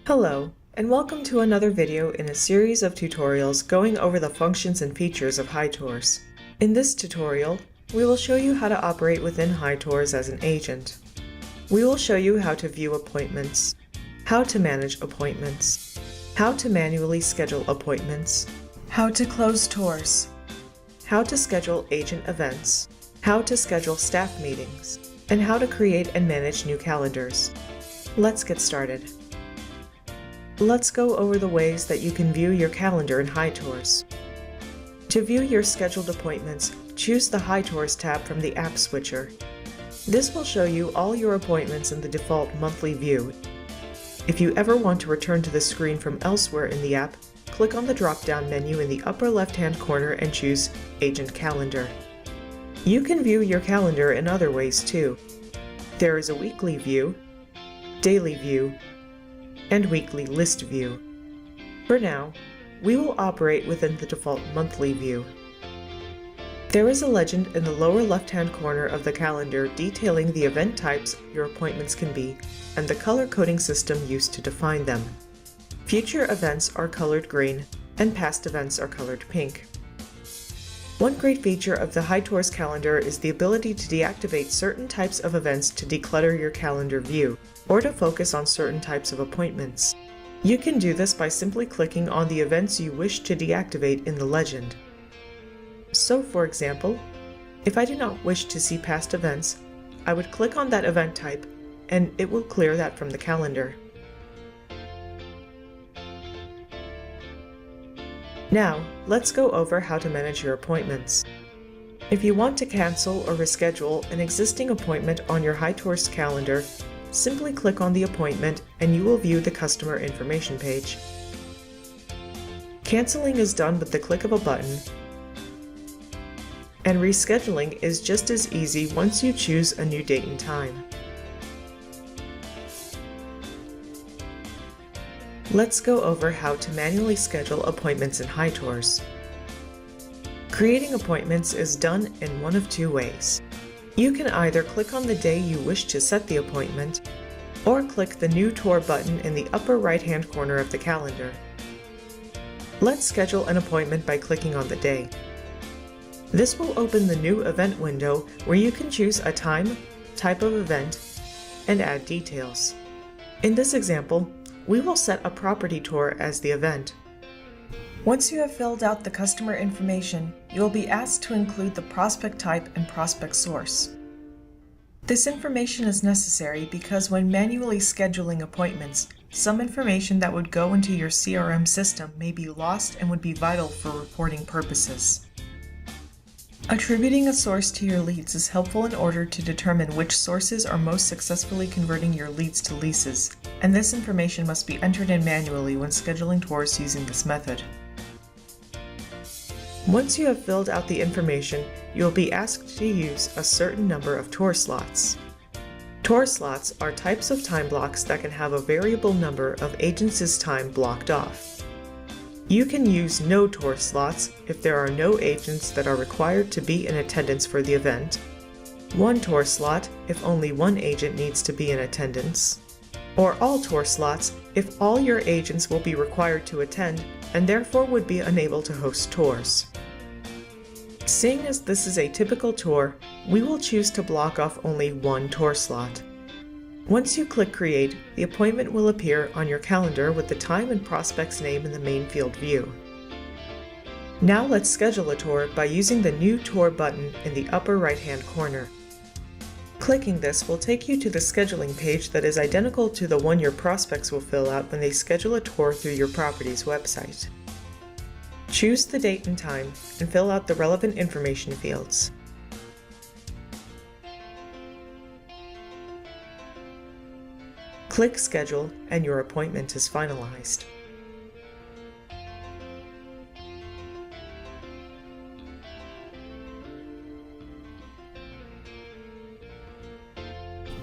Hello, and welcome to another video in a series of tutorials going over the functions and features of hyTours. In this tutorial, we will show you how to operate within hyTours as an agent. We will show you how to view appointments, how to manage appointments, how to manually schedule appointments, how to close tours, how to schedule agent events, how to schedule staff meetings, and how to create and manage new calendars. Let's get started. Let's go over the ways that you can view your calendar in hyTours. To view your scheduled appointments, choose the hyTours tab from the app switcher. This will show you all your appointments in the default monthly view. If you ever want to return to the screen from elsewhere in the app, click on the drop-down menu in the upper left-hand corner and choose Agent Calendar. You can view your calendar in other ways too. There is a weekly view, daily view, and weekly list view. For now, we will operate within the default monthly view. There is a legend in the lower left-hand corner of the calendar detailing the event types your appointments can be and the color coding system used to define them. Future events are colored green and past events are colored pink. One great feature of the hyTours calendar is the ability to deactivate certain types of events to declutter your calendar view, or to focus on certain types of appointments. You can do this by simply clicking on the events you wish to deactivate in the legend. So, for example, if I do not wish to see past events, I would click on that event type, and it will clear that from the calendar. Now, let's go over how to manage your appointments. If you want to cancel or reschedule an existing appointment on your hyTours calendar, simply click on the appointment and you will view the customer information page. Canceling is done with the click of a button, and rescheduling is just as easy once you choose a new date and time. Let's go over how to manually schedule appointments in hyTours. Creating appointments is done in one of two ways. You can either click on the day you wish to set the appointment, or click the New Tour button in the upper right-hand corner of the calendar. Let's schedule an appointment by clicking on the day. This will open the new event window where you can choose a time, type of event, and add details. In this example, we will set a property tour as the event. Once you have filled out the customer information, you will be asked to include the prospect type and prospect source. This information is necessary because when manually scheduling appointments, some information that would go into your CRM system may be lost and would be vital for reporting purposes. Attributing a source to your leads is helpful in order to determine which sources are most successfully converting your leads to leases, and this information must be entered in manually when scheduling tours using this method. Once you have filled out the information, you will be asked to use a certain number of tour slots. Tour slots are types of time blocks that can have a variable number of agents' time blocked off. You can use no tour slots if there are no agents that are required to be in attendance for the event, one tour slot if only one agent needs to be in attendance, or all tour slots if all your agents will be required to attend and therefore would be unable to host tours. Seeing as this is a typical tour, we will choose to block off only one tour slot. Once you click Create, the appointment will appear on your calendar with the time and prospect's name in the main field view. Now let's schedule a tour by using the New Tour button in the upper right-hand corner. Clicking this will take you to the scheduling page that is identical to the one your prospects will fill out when they schedule a tour through your property's website. Choose the date and time and fill out the relevant information fields. Click Schedule and your appointment is finalized.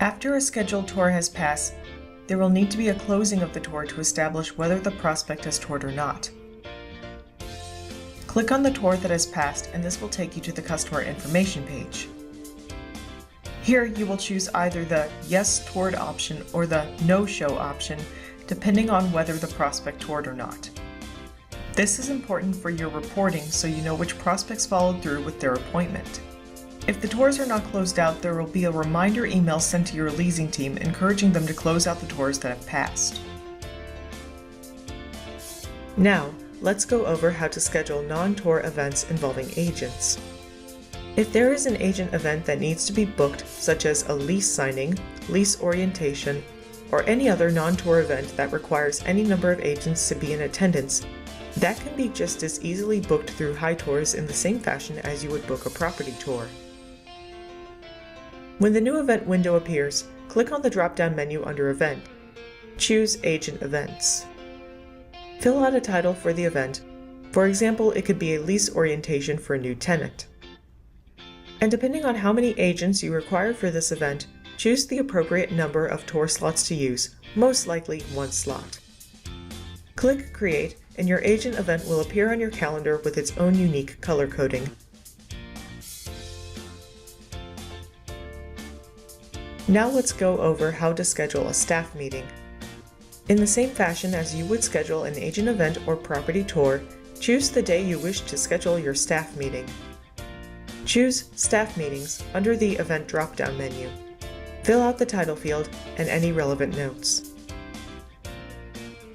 After a scheduled tour has passed, there will need to be a closing of the tour to establish whether the prospect has toured or not. Click on the tour that has passed and this will take you to the customer information page. Here you will choose either the Yes Toured option or the No Show option, depending on whether the prospect toured or not. This is important for your reporting so you know which prospects followed through with their appointment. If the tours are not closed out, there will be a reminder email sent to your leasing team encouraging them to close out the tours that have passed. Now, let's go over how to schedule non-tour events involving agents. If there is an agent event that needs to be booked, such as a lease signing, lease orientation, or any other non-tour event that requires any number of agents to be in attendance, that can be just as easily booked through hyTours in the same fashion as you would book a property tour. When the new event window appears, click on the drop-down menu under Event. Choose Agent Events. Fill out a title for the event. For example, it could be a lease orientation for a new tenant. And depending on how many agents you require for this event, choose the appropriate number of tour slots to use, most likely 1 slot. Click Create, and your agent event will appear on your calendar with its own unique color coding. Now let's go over how to schedule a staff meeting. In the same fashion as you would schedule an agent event or property tour, choose the day you wish to schedule your staff meeting. Choose Staff Meetings under the Event drop-down menu. Fill out the title field and any relevant notes.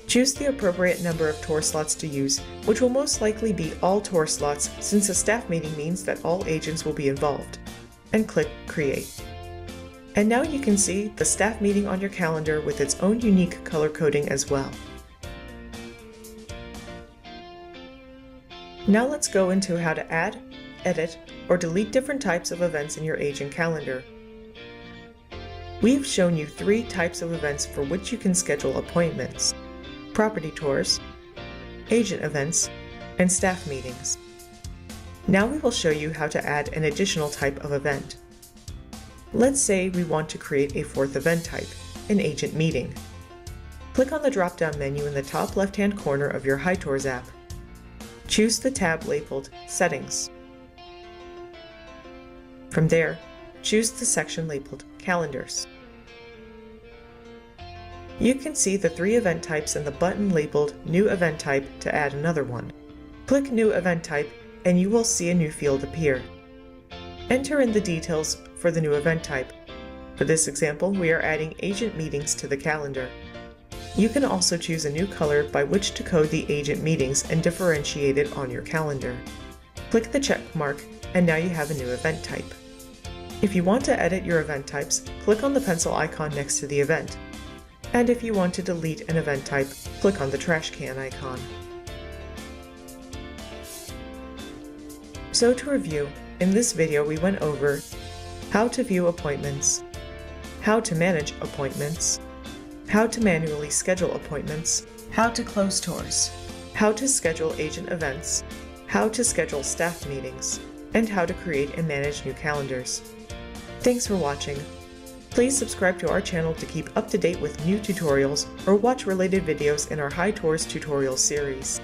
Choose the appropriate number of tour slots to use, which will most likely be all tour slots since a staff meeting means that all agents will be involved, and click Create. And now you can see the staff meeting on your calendar with its own unique color coding as well. Now let's go into how to add, edit, or delete different types of events in your agent calendar. We've shown you 3 types of events for which you can schedule appointments: property tours, agent events, and staff meetings. Now we will show you how to add an additional type of event. Let's say we want to create a 4th event type, an agent meeting. Click on the drop-down menu in the top left-hand corner of your hyTours app. Choose the tab labeled Settings. From there, choose the section labeled Calendars. You can see the 3 event types and the button labeled New Event Type to add another one. Click New Event Type and you will see a new field appear. Enter in the details for the new event type. For this example, we are adding agent meetings to the calendar. You can also choose a new color by which to code the agent meetings and differentiate it on your calendar. Click the check mark and now you have a new event type. If you want to edit your event types, click on the pencil icon next to the event. And if you want to delete an event type, click on the trash can icon. So to review, in this video we went over how to view appointments, how to manage appointments, how to manually schedule appointments, how to close tours, how to schedule agent events, how to schedule staff meetings, and how to create and manage new calendars. Thanks for watching. Please subscribe to our channel to keep up to date with new tutorials or watch related videos in our hyTours tutorial series.